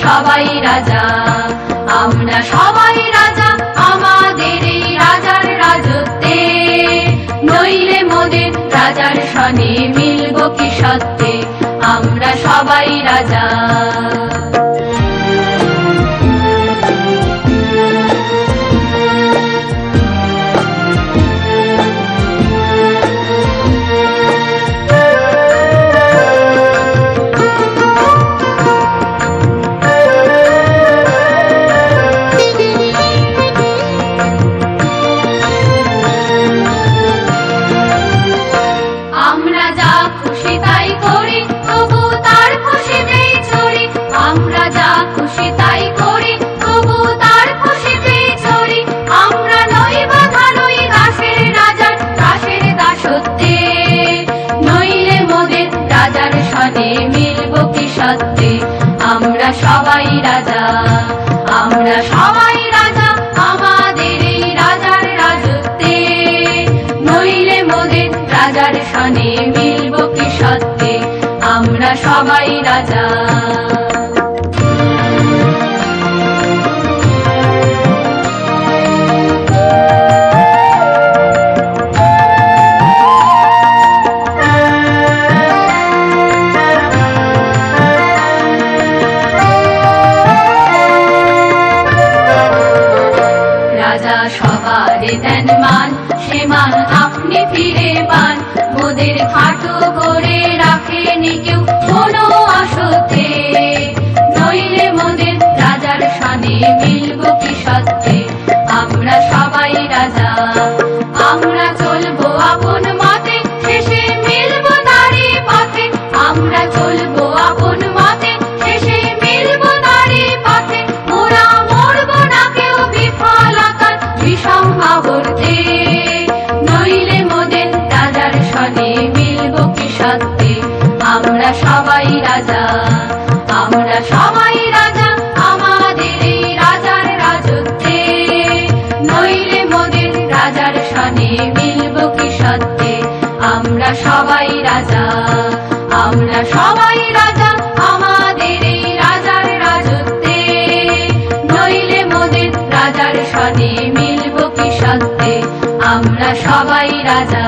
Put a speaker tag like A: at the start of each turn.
A: সবাই রাজা, আমরা সবাই রাজা আমাদের এই রাজার রাজত্বে। নইলে মোদের রাজার সনে মিলব কি সত্যে, আমরা সবাই রাজা। মিলব কি সত্যে, আমরা সবাই রাজা, আমরা সবাই রাজা আমাদের এই রাজার রাজত্বে। নইলে মোদের রাজার সনে মিলব কি সত্যে, আমরা সবাই রাজা। সবারে দেন মান, সে মান আপনি ফিরে পান। মোদের খাটো করে রাখেনি কেউ কোনো আসতে, নইলে মোদের রাজার সনে মিলব কি সত্যে, আমরা সবাই রাজা। আমরা চলবো আপন মতে, শেষে মিলব তারই পথে। আমরা চলবো আপন মতে, শেষে মিলব তারই পথে। মোরা মরব না কেউ বিফলতার বিষম আবর্তে, নইলে মোদের রাজার সনে মিলব কি সত্যে, আমরা সবাই রাজা, আমরা সবাই রাজা আমাদের এই রাজার রাজত্বে। নইলে মোদের রাজার সনে মিলব কি সত্যে, আমরা সবাই রাজা, আমরা সবাই রাজা আমাদের এই রাজার রাজত্বে। নইলে মোদের রাজার সনে মিলব কি সত্যে, আমরা সবাই রাজা।